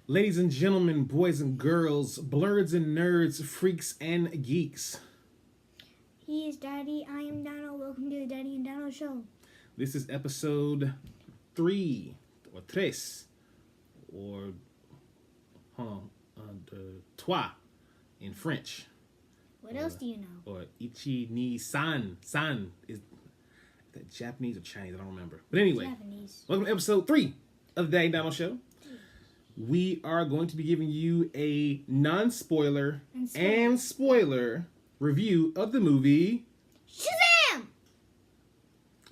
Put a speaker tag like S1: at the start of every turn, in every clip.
S1: Ladies and gentlemen, boys and girls, blurs and nerds, freaks and geeks.
S2: He is Daddy, I am Dono. Welcome to the Daddy and Dono Show.
S1: This is episode 3, or tres, or trois in French.
S2: What else do you know?
S1: Or ichi ni san. San is that Japanese or Chinese? I don't remember. But anyway,
S2: Japanese.
S1: welcome to episode 3 of the Daddy and Dono Show. We are going to be giving you a non-spoiler and spoiler review of the movie
S2: Shazam!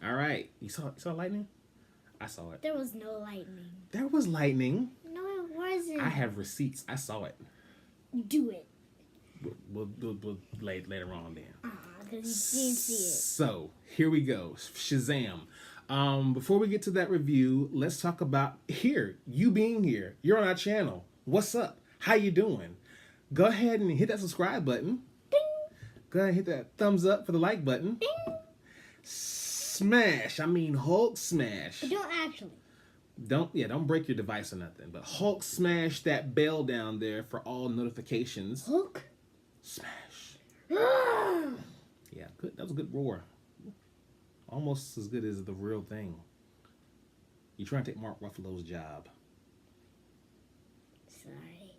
S1: All right. You saw lightning? I saw it.
S2: There was no lightning.
S1: There was lightning.
S2: No, it wasn't.
S1: I have receipts. I saw it.
S2: Do it.
S1: We'll later on then.
S2: Because you didn't see it.
S1: So, here we go. Shazam. Before we get to that review, let's talk about you being here. You're on our channel. What's up? How you doing? Go ahead and hit that subscribe button.
S2: Ding!
S1: Go ahead and hit that thumbs up for the like button.
S2: Ding!
S1: Hulk smash.
S2: But don't actually.
S1: Don't break your device or nothing. But Hulk smash that bell down there for all notifications.
S2: Hulk?
S1: Smash. Yeah, good. That was a good roar. Almost as good as the real thing. You're trying to take Mark Ruffalo's job.
S2: Sorry.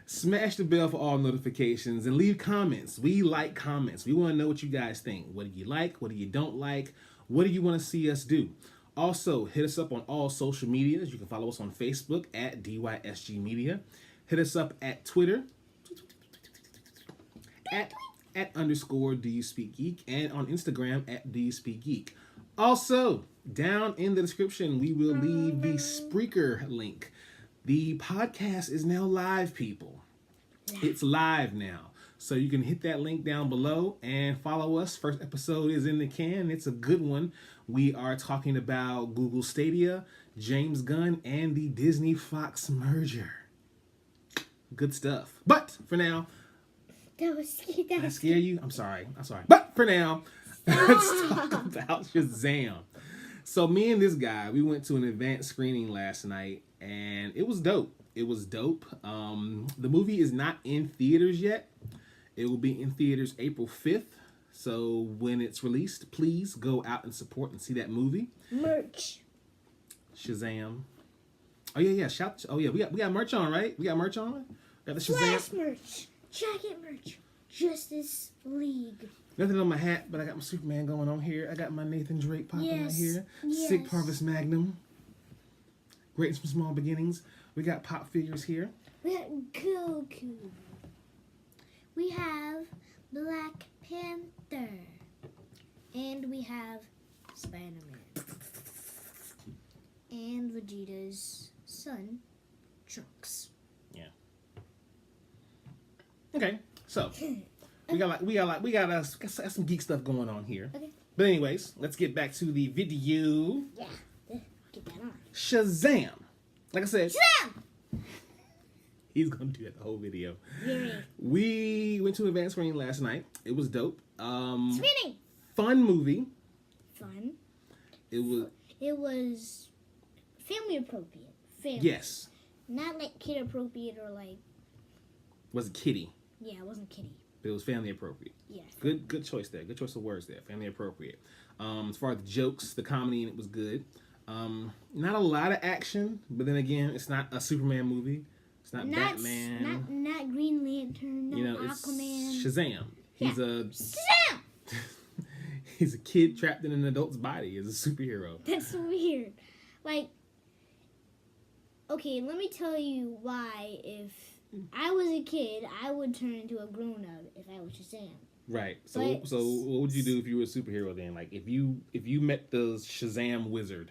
S1: Smash the bell for all notifications and leave comments. We like comments. We want to know what you guys think. What do you like? What do you don't like? What do you want to see us do? Also, hit us up on all social medias. You can follow us on Facebook at DYSG Media. Hit us up at Twitter at _ Do You Speak Geek, and on Instagram at Do You Speak Geek. Also, down in the description, we will leave the Spreaker link. The podcast is now live, people. It's live now. So you can hit that link down below and follow us. First episode is in the can. It's a good one. We are talking about Google Stadia, James Gunn, and the Disney Fox merger. Good stuff. But for now, did I scare you? I'm sorry. But for now, let's talk about Shazam. So me and this guy, we went to an advanced screening last night, and it was dope. The movie is not in theaters yet. It will be in theaters April 5th. So when it's released, please go out and support and see that movie.
S2: Merch.
S1: Shazam. Oh yeah. We got merch on, right? We got merch on. Got the Shazam
S2: Flash merch. Jacket merch. Justice League.
S1: Nothing on my hat, but I got my Superman going on here. I got my Nathan Drake popping out here.
S2: Yes.
S1: Sick Parvis Magnum. Great from Small Beginnings. We got pop figures here.
S2: We got Goku. We have Black Panther. And we have Spider-Man. And Vegeta's son, Trunks.
S1: Yeah. Okay, so we got some geek stuff going on here.
S2: Okay.
S1: But anyways, let's get back to the video.
S2: Yeah, get that on.
S1: Shazam. Like I said,
S2: Shazam!
S1: He's gonna do that the whole video.
S2: Yeah.
S1: We went to an advanced screening last night. It was dope.
S2: Screening.
S1: Fun movie.
S2: Fun.
S1: It
S2: was family appropriate. Family.
S1: Yes.
S2: Not like kid appropriate or like.
S1: Was it kiddie?
S2: Yeah, it wasn't kiddie.
S1: But it was family appropriate.
S2: Yeah.
S1: Good choice there. Good choice of words there. Family appropriate. As far as the jokes, the comedy in it was good. Not a lot of action, but then again, it's not a Superman movie. It's not Batman.
S2: Not Green Lantern. No Aquaman.
S1: It's Shazam.
S2: Shazam!
S1: He's a kid trapped in an adult's body as a superhero.
S2: That's weird. Like, okay, let me tell you why. If I was a kid, I would turn into a grown-up if I was Shazam.
S1: Right. So what would you do if you were a superhero then? Like if you met the Shazam wizard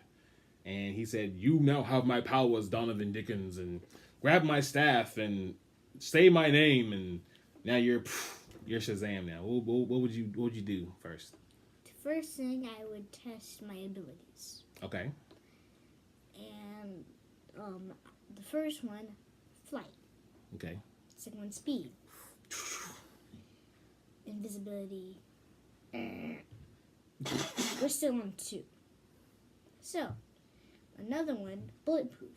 S1: and he said, "You now have my powers, Donovan Dickens, and grab my staff and say my name," and now you're Shazam now. What would you do first?
S2: The first thing, I would test my abilities.
S1: Okay.
S2: And the first one, flight.
S1: Okay.
S2: Second one, speed. Invisibility. We're still on 2. So, another one, bulletproof.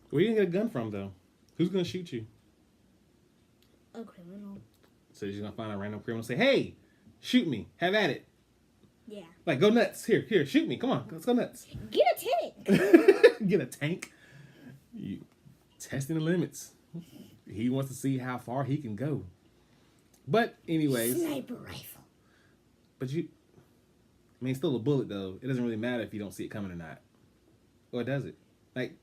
S1: Where you gonna get a gun from, though? Who's gonna shoot you?
S2: A criminal.
S1: So you're gonna find a random criminal and say, "Hey, shoot me. Have at it.
S2: Yeah.
S1: Like, go nuts. Here, shoot me. Come on, let's go nuts."
S2: Get a tank.
S1: Get a tank. You testing the limits. He wants to see how far he can go. But anyways,
S2: Sniper rifle.
S1: but I mean, it's still a bullet though. It doesn't really matter if you don't see it coming or not, or does it? Like,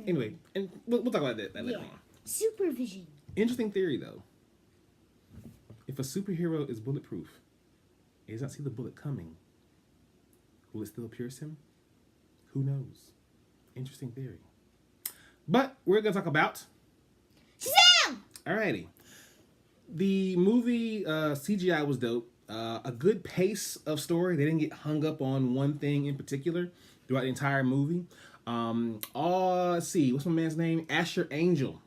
S1: anyway, and we'll talk about that later on.
S2: Supervision.
S1: Interesting theory though. If a superhero is bulletproof, he does not see the bullet coming. Will it still pierce him? Who knows? Interesting theory. But we're gonna talk about
S2: Shazam!
S1: Alrighty. The movie CGI was dope. A good pace of story. They didn't get hung up on one thing in particular throughout the entire movie. Let's see, what's my man's name? Asher Angel.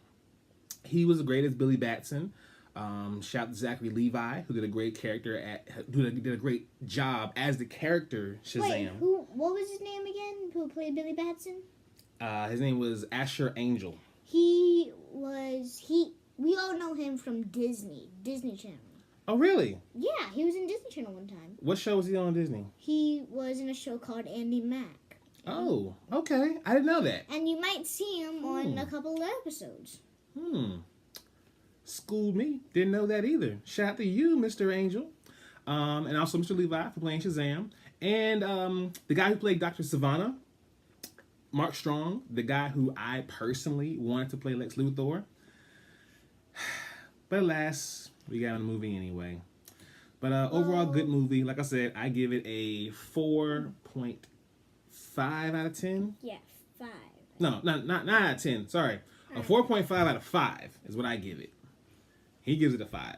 S1: He was the greatest Billy Batson. Shout out to Zachary Levi, who did a great did a great job as the character Shazam.
S2: Wait, what was his name again? Who played Billy Batson?
S1: His name was Asher Angel.
S2: We all know him from Disney Channel.
S1: Oh, really?
S2: Yeah, he was in Disney Channel one time.
S1: What show was he on Disney?
S2: He was in a show called Andy Mack.
S1: Oh, okay. I didn't know that.
S2: And you might see him on a couple of episodes.
S1: Schooled me. Didn't know that either. Shout out to you, Mr. Angel. And also Mr. Levi for playing Shazam. And the guy who played Dr. Savannah, Mark Strong, the guy who I personally wanted to play Lex Luthor. But alas, we got in the movie anyway. But overall, good movie. Like I said, I give it a 4.5 out of 10.
S2: Yeah, 5.
S1: No, not out of 10. Sorry. A 4.5 out of 5 is what I give it. He gives it a 5.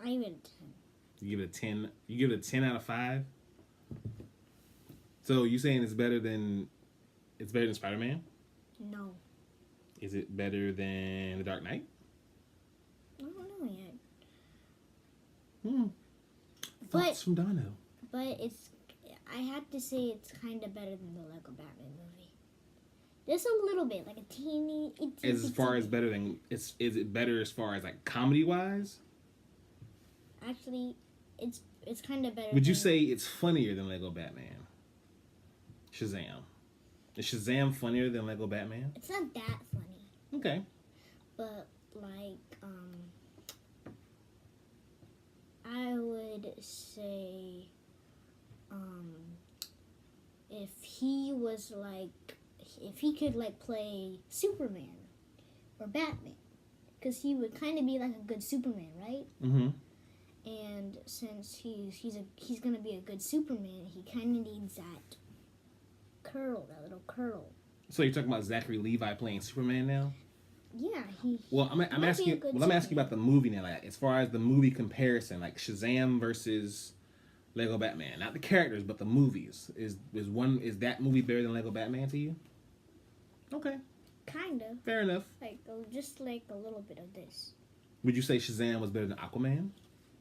S2: I give it a 10.
S1: You give it a 10. You give it a 10 out of 5. So you saying it's better than Spider-Man?
S2: No.
S1: Is it better than The Dark Knight?
S2: I don't know yet.
S1: Thoughts from Dono.
S2: But I have to say it's kind of better than the Lego Batman movie. Just a little bit, like a teeny.
S1: Is it better as far as like comedy wise?
S2: Actually, it's kind of better.
S1: Would you say it's funnier than Lego Batman? Shazam. Is Shazam funnier than Lego Batman?
S2: It's not that funny.
S1: Okay.
S2: But like I would say if he could like play Superman or Batman, because he would kind of be like a good Superman, right?
S1: Mm-hmm.
S2: And since he's gonna be a good Superman, he kind of needs that little curl.
S1: So you're talking about Zachary Levi playing Superman now?
S2: Yeah,
S1: I'm asking you about the movie now. Like, as far as the movie comparison, like Shazam versus Lego Batman, not the characters, but the movies. Is that movie better than Lego Batman to you? Okay.
S2: Kind of.
S1: Fair enough.
S2: Just like a little bit of this.
S1: Would you say Shazam was better than Aquaman?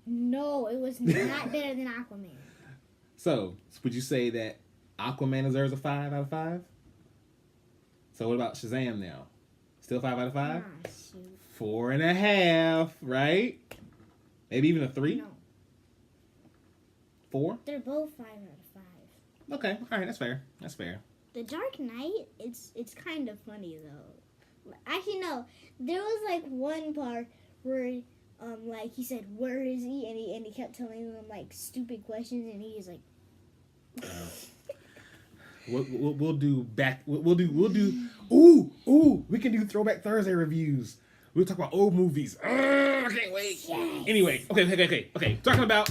S2: No, it was not better than Aquaman.
S1: So, would you say that Aquaman deserves a 5 out of 5? So what about Shazam now? Still 5 out of 5?
S2: Ah, shoot.
S1: 4.5, right? Maybe even a 3?
S2: No.
S1: 4?
S2: They're both 5 out of 5.
S1: Okay, all right, that's fair.
S2: The Dark Knight, it's kind of funny though. Actually, no. There was like one part where like he said, "Where is he?" and he kept telling them like stupid questions, and he was like.
S1: We'll do. Ooh, we can do Throwback Thursday reviews. We'll talk about old movies. I can't wait.
S2: Yes.
S1: Anyway, okay. Talking about.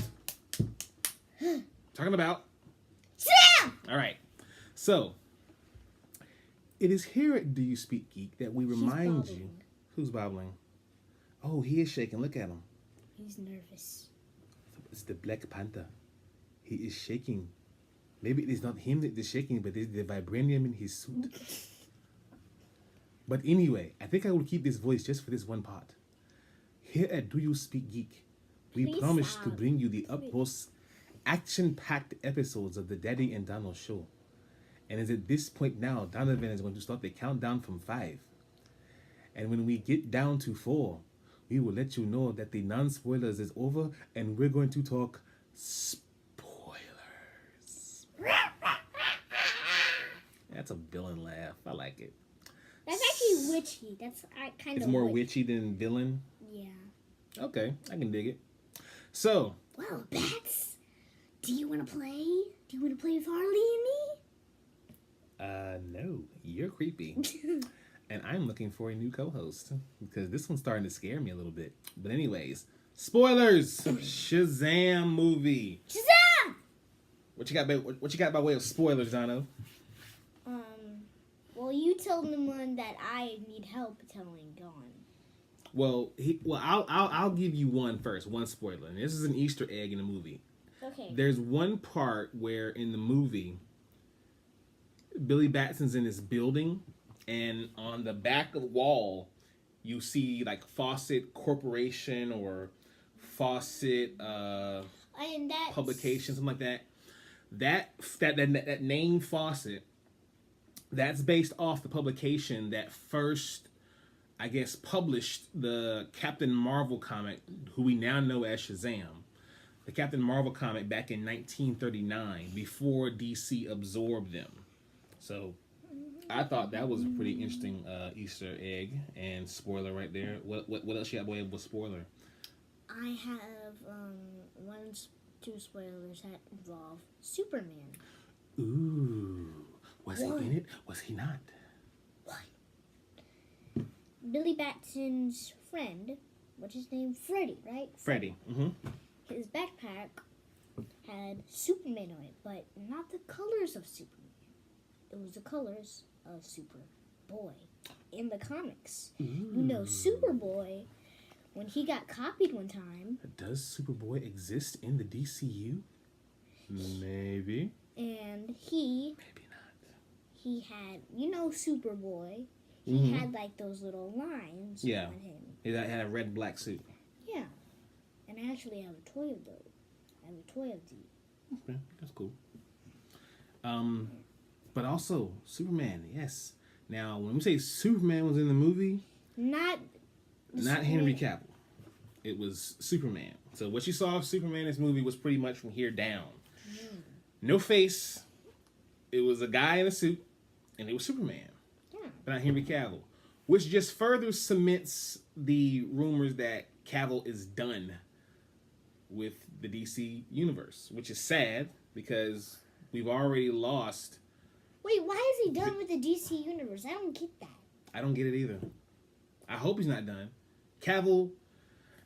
S2: Sam!
S1: All right. So, it is here at Do You Speak Geek that we remind you. Who's bobbling? Oh, he is shaking. Look at him.
S2: He's nervous.
S1: It's the Black Panther. He is shaking. Maybe it is not him that is shaking, but it's the vibranium in his suit. But anyway, I think I will keep this voice just for this one part. Here at Do You Speak Geek, we
S2: Please
S1: promise
S2: stop.
S1: to bring you the utmost action-packed episodes of the Daddy and Donald show. And is at this point now, Donovan is going to start the countdown from 5. And when we get down to 4, we will let you know that the non-spoilers is over, and we're going to talk spoilers. That's a villain laugh. I like it.
S2: That's actually witchy. That's kind of.
S1: It's more witchy than villain.
S2: Yeah.
S1: Okay, I can dig it. So.
S2: Well, Bats, do you want to play? Do you want to play with Harley and me?
S1: No, you're creepy. And I'm looking for a new co-host because this one's starting to scare me a little bit. But anyways, spoilers. Shazam movie.
S2: Shazam!
S1: What you got by way of spoilers, Dono?
S2: Well, you tell them one that I need help telling. Go on.
S1: Well, I'll give you one first. One spoiler, and this is an Easter egg in the movie.
S2: Okay.
S1: There's one part where in the movie, Billy Batson's in this building, and on the back of the wall, you see like Fawcett Corporation or Fawcett
S2: and that's...
S1: Publication, something like that. That name Fawcett, that's based off the publication that first, I guess, published the Captain Marvel comic, who we now know as Shazam. The Captain Marvel comic back in 1939, before DC absorbed them. So I thought that was a pretty interesting Easter egg and spoiler right there. What else you got by way of a spoiler?
S2: I have two spoilers that involve Superman.
S1: Ooh, was he in it? Was he not?
S2: What? Billy Batson's friend, what's his name? Freddie, right?
S1: Freddie. Mm-hmm.
S2: His backpack had Superman on it, but not the colors of Superman. It was the colors of Superboy in the comics.
S1: Ooh.
S2: You know, Superboy, when he got copied one time.
S1: Does Superboy exist in the DCU? Maybe.
S2: And
S1: maybe not.
S2: He had, you know, Superboy. He had like those little lines on him.
S1: He had a red and black suit.
S2: Yeah. And I actually have a toy of those. I have a toy of these.
S1: Okay, that's cool. But also Superman, yes. Now, when we say Superman was in the movie, not Henry Cavill. It was Superman. So what you saw of Superman in this movie was pretty much from here down. No face. It was a guy in a suit, and it was Superman. Yeah. But not Henry Cavill. Which just further cements the rumors that Cavill is done with the DC universe, which is sad because we've already lost.
S2: Wait, why is he done with the DC universe? I don't get that. I
S1: don't get it either. I hope he's not done. Cavill,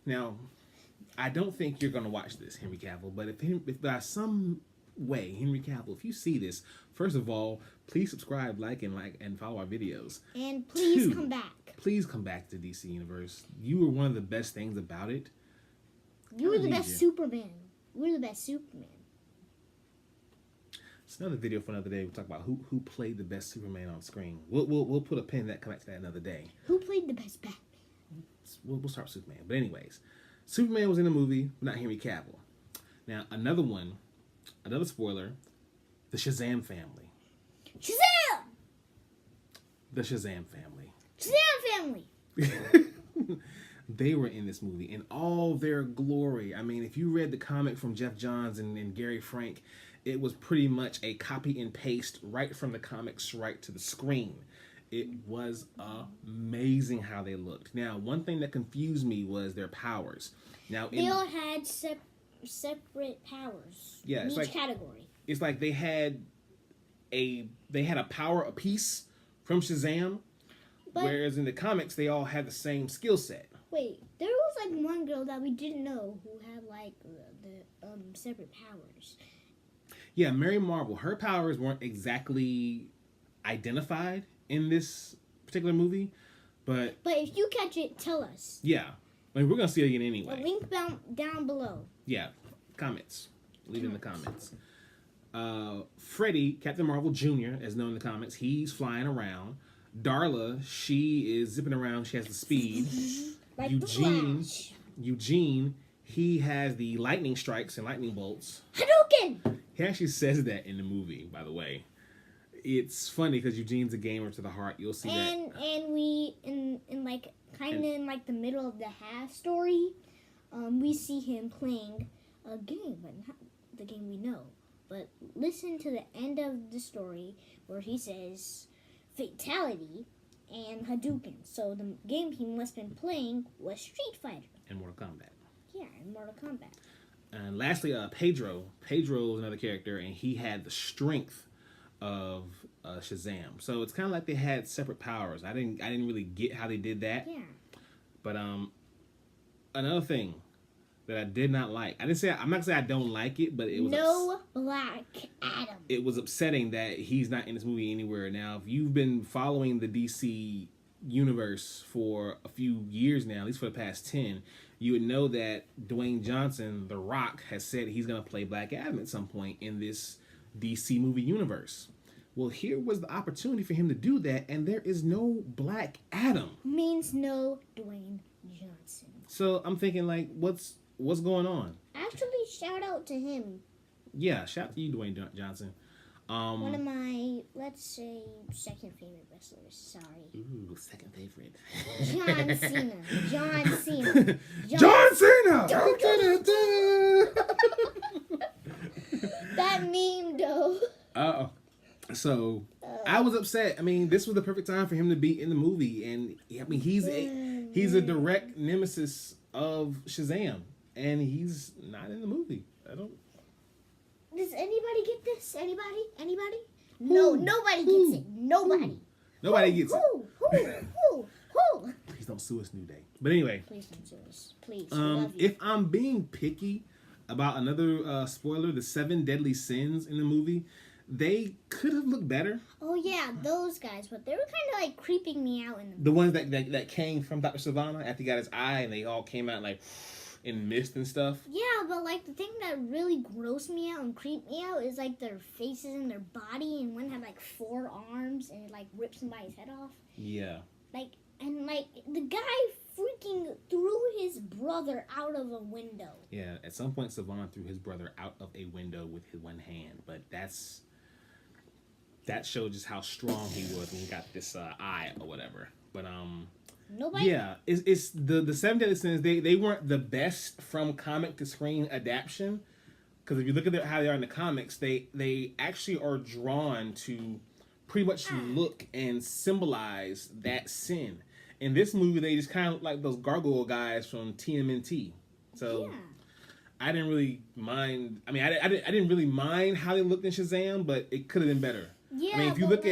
S1: now, I don't think you're going to watch this, Henry Cavill, but if by some way, Henry Cavill, if you see this, first of all, please subscribe, like, and follow our videos.
S2: And please come back.
S1: Please come back to DC Universe. You were one of the best things about it.
S2: You were the best Superman. You were the best Superman.
S1: It's another video for another day. We'll talk about who played the best Superman on screen. We'll put a pin in that, come back to that another day.
S2: Who played the best Batman?
S1: We'll start with Superman. But anyways, Superman was in the movie, not Henry Cavill. Now, another spoiler, the Shazam family.
S2: Shazam!
S1: The Shazam family.
S2: Shazam family!
S1: They were in this movie in all their glory. I mean, if you read the comic from Jeff Johns and Gary Frank, it was pretty much a copy and paste right from the comics right to the screen. It was amazing how they looked. Now, one thing that confused me was their powers. Now,
S2: they all had separate powers.
S1: Yeah,
S2: in each category.
S1: It's like they had a power apiece from Shazam, whereas in the comics they all had the same skill set.
S2: Wait, there was like one girl that we didn't know who had like the separate powers.
S1: Yeah, Mary Marvel. Her powers weren't exactly identified in this particular movie, but
S2: if you catch it, tell us.
S1: Yeah, I mean, we're gonna see it again anyway.
S2: The link down below.
S1: Yeah, comments. Leave it in the comments. Freddie, Captain Marvel Jr., as known in the comics, he's flying around. Darla, she is zipping around. She has the speed.
S2: Like
S1: Eugene, he has the lightning strikes and lightning bolts.
S2: Hadouken!
S1: He actually says that in the movie, by the way. it's funny because Eugene's a gamer to the heart. You'll see that.
S2: And we in like kind of in like the middle of the half story, we see him playing a game, but not the game we know. But listen to the end of the story where he says fatality and Hadouken. So the game he must have been playing was Street Fighter.
S1: And Mortal Kombat.
S2: Yeah, in Mortal Kombat.
S1: And lastly, Pedro. Pedro is another character, and he had the strength of Shazam. So it's kind of like they had separate powers. I didn't really get how they did that.
S2: Yeah.
S1: But another thing that I did not like. I'm not gonna say I don't like it, but it was
S2: no Black Adam.
S1: it was upsetting that he's not in this movie anywhere. Now, if you've been following the DC universe for a few years now, at least for the past 10, you would know that Dwayne Johnson, The Rock, has said he's gonna play Black Adam at some point in this DC movie universe. Well, here was the opportunity for him to do that, and there is no Black Adam.
S2: Means no Dwayne Johnson.
S1: So I'm thinking, like, what's going on?
S2: Actually, shout out to him.
S1: Yeah, shout out to you, Dwayne Johnson.
S2: One of my, let's say, second favorite wrestlers. Sorry.
S1: Ooh, second favorite.
S2: John Cena. John Cena.
S1: John Cena!
S2: That meme, though.
S1: So I was upset. I mean, this was the perfect time for him to be in the movie, and I mean, he's a direct nemesis of Shazam, and he's not in the movie. I don't.
S2: Does anybody get this? Anybody? No, nobody gets it. Nobody.
S1: Nobody gets it.
S2: Who?
S1: Please don't sue us, New Day. But anyway.
S2: Please don't sue us. Please. We love you.
S1: If I'm being picky about another spoiler, the 7 deadly sins in the movie, they could have looked better.
S2: Oh yeah, those guys, but they were kind of like creeping me out in
S1: the ones that came from Dr. Savannah after he got his eye, and they all came out like in mist and stuff.
S2: Yeah, but like the thing that really grossed me out and creeped me out is like their faces and their body, and one had like 4 arms and it like ripped somebody's head off.
S1: Yeah.
S2: And the guy freaking threw his brother out of a window.
S1: Yeah, at some point Savannah threw his brother out of a window with his one hand, but that showed just how strong he was when he got this eye or whatever. But
S2: nobody.
S1: Yeah, it's the 7 deadly sins. They weren't the best from comic to screen adaptation, because if you look at how they are in the comics, they actually are drawn to pretty much look and symbolize that sin. In this movie, they just kind of look like those gargoyle guys from TMNT. So yeah. I didn't really mind. I mean, I didn't really mind how they looked in Shazam, but it could have been better.
S2: Yeah,
S1: I mean, if you look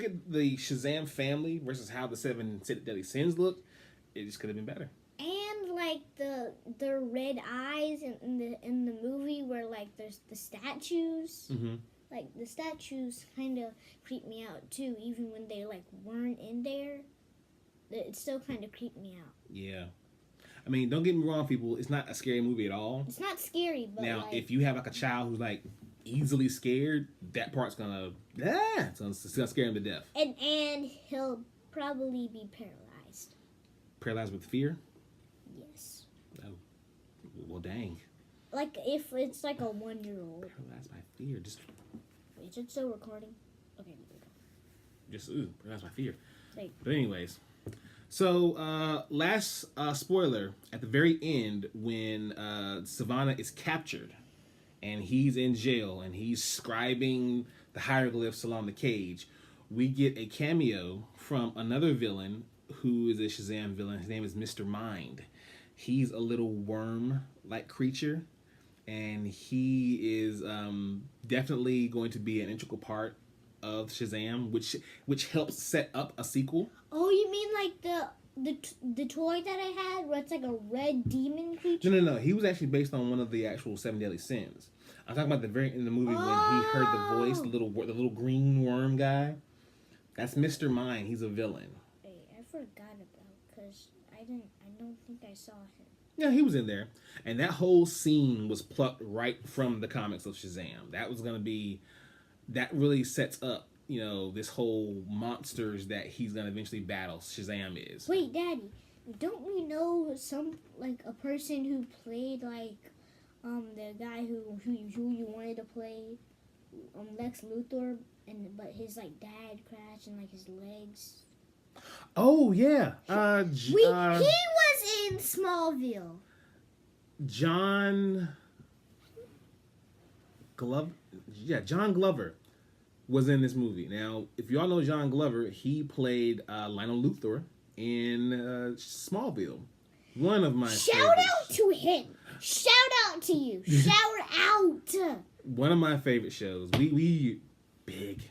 S1: at the Shazam family versus how the 7 deadly sins look, it just could have been better.
S2: And like the red eyes in the movie where like there's the statues.
S1: Mm-hmm.
S2: Like the statues kind of creep me out too, even when they like weren't in there. It still kind of creeped me out.
S1: Yeah. I mean, don't get me wrong, people. It's not a scary movie at all.
S2: It's not scary, but
S1: now,
S2: like,
S1: if you have like a child who's like easily scared, that part's gonna scare him to death.
S2: And he'll probably be paralyzed.
S1: Paralyzed with fear?
S2: Yes.
S1: Oh, well, dang.
S2: Like if it's like a 1-year-old.
S1: Paralyzed by fear, just.
S2: Wait, is it still recording? Okay, there we go.
S1: Just paralyzed by fear.
S2: Like,
S1: but anyways. So, last spoiler, at the very end, when Savannah is captured and he's in jail and he's scribing the hieroglyphs along the cage, we get a cameo from another villain who is a Shazam villain. His name is Mr. Mind. He's a little worm-like creature, and he is definitely going to be an integral part of Shazam, which helps set up a sequel.
S2: Oh, you mean like the toy that I had, where it's like a red demon creature?
S1: No. He was actually based on one of the actual 7 deadly sins. I'm talking about the very end of the movie when he heard the voice, the little green worm guy. That's Mr. Mind. He's a villain.
S2: Wait, I forgot about because I don't think I saw him.
S1: Yeah, he was in there, and that whole scene was plucked right from the comics of Shazam. That really sets up, this whole monsters that he's gonna eventually battle. Shazam is.
S2: Wait, Daddy, don't we know a person who played the guy who you wanted to play Lex Luthor but his like dad crashed and like his legs.
S1: Oh yeah.
S2: He was in Smallville.
S1: John Glover. Yeah, John Glover was in this movie. Now, if y'all know John Glover, he played Lionel Luthor in Smallville. One of my
S2: Shout
S1: favorites.
S2: out to him. Shout out to you. Shout out.
S1: One of my favorite shows. We big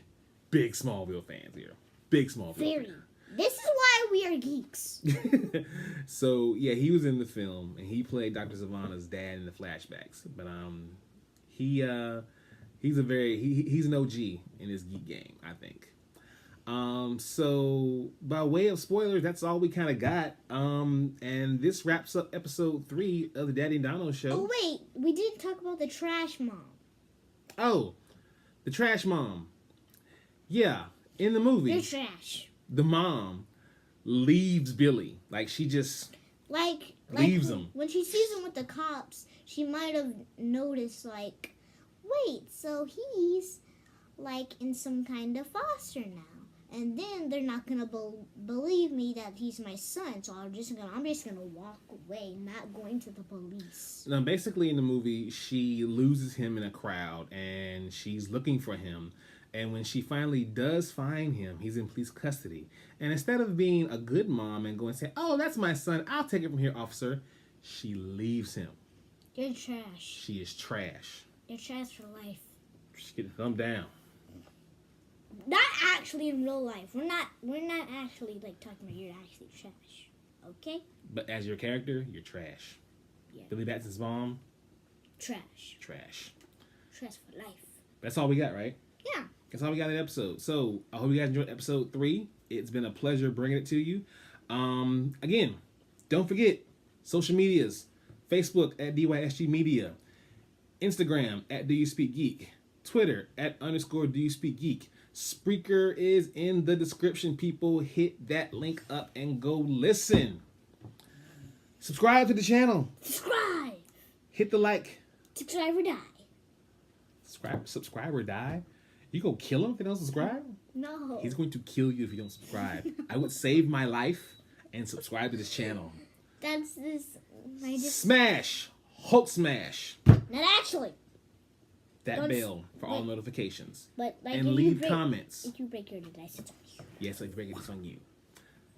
S1: Smallville fans here. Big Smallville.
S2: Very.
S1: Fan.
S2: This is why we are geeks.
S1: So yeah, he was in the film and he played Dr. Zavanna's dad in the flashbacks. But he's an OG in his geek game, I think. So by way of spoilers, that's all we kind of got. And this wraps up episode 3 of the Daddy and Dono show.
S2: Oh wait, we didn't talk about the trash mom.
S1: Oh, the trash mom. Yeah, in the movie,
S2: They're trash.
S1: the mom leaves Billy. Like she just leaves him.
S2: When she sees him with the cops, she might have noticed like, wait, so he's like in some kind of foster now. And then they're not gonna believe me that he's my son, so I'm just gonna walk away, not going to the police.
S1: Now, basically, in the movie, she loses him in a crowd, and she's looking for him. And when she finally does find him, he's in police custody. And instead of being a good mom and going and say, "Oh, that's my son, I'll take it from here, officer," she leaves him.
S2: You're trash.
S1: She is trash.
S2: You're trash for life.
S1: She get a thumb down.
S2: Not actually in real life. We're not actually like talking about you're actually trash. Okay?
S1: But as your character, you're trash.
S2: Yeah.
S1: Billy Batson's mom,
S2: Trash.
S1: trash.
S2: Trash for life.
S1: That's all we got, right?
S2: Yeah.
S1: That's all we got in the episode. So I hope you guys enjoyed episode 3. It's been a pleasure bringing it to you. Again, don't forget social medias: Facebook at DYSG Media, Instagram at Do You Speak Geek, Twitter at _ Do You Speak Geek. Spreaker is in the description, people. Hit that link up and go listen. Subscribe to the channel.
S2: Subscribe.
S1: Hit the like.
S2: Subscribe or die.
S1: Subscribe or die? You go kill him if you don't subscribe?
S2: No.
S1: He's going to kill you if you don't subscribe. I would save my life and subscribe to this channel.
S2: That's this.
S1: Smash! Hulk smash!
S2: Not actually.
S1: That bell for all notifications.
S2: But like,
S1: and leave comments.
S2: If you break your device, it's on you.
S1: Yes, if you break it, it's on you.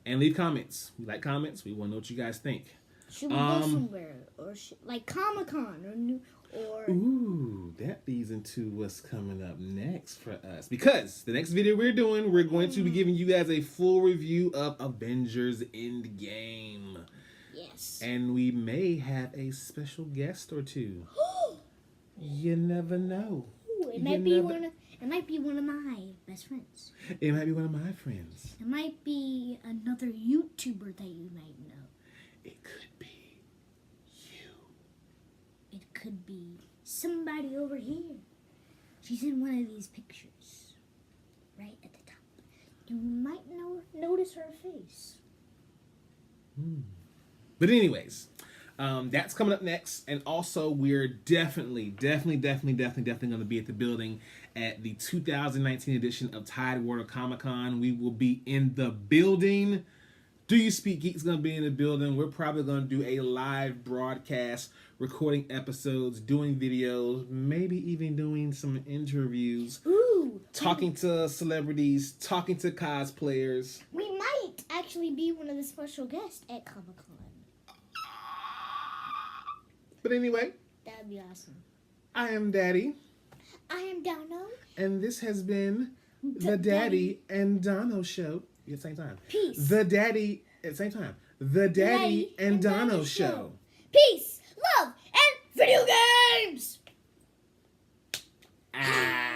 S1: And leave comments. We like comments. We want to know what you guys think.
S2: Should we go somewhere? Or like Comic-Con or...
S1: Ooh, that leads into what's coming up next for us. Because the next video we're doing, we're going to be giving you guys a full review of Avengers Endgame.
S2: Yes.
S1: And we may have a special guest or two. You never know.
S2: Ooh, it might be one of my best friends.
S1: It might be one of my friends.
S2: It might be another YouTuber that you might know.
S1: It could be you.
S2: It could be somebody over here. She's in one of these pictures. Right at the top. You might notice her face.
S1: But anyways, that's coming up next. And also, we're definitely going to be at the building at the 2019 edition of Tidewater Comic-Con. We will be in the building. Do You Speak Geek is going to be in the building. We're probably going to do a live broadcast, recording episodes, doing videos, maybe even doing some interviews.
S2: Ooh!
S1: Talking to celebrities, talking to cosplayers.
S2: We might actually be one of the special guests at Comic-Con.
S1: But anyway,
S2: That'd be awesome.
S1: I am Daddy.
S2: I am Dono.
S1: And this has been the Daddy and Dono Show. At the same time.
S2: Peace.
S1: The Daddy at the same time. The Daddy and Dono Show.
S2: Peace, love, and video games!
S1: Ah.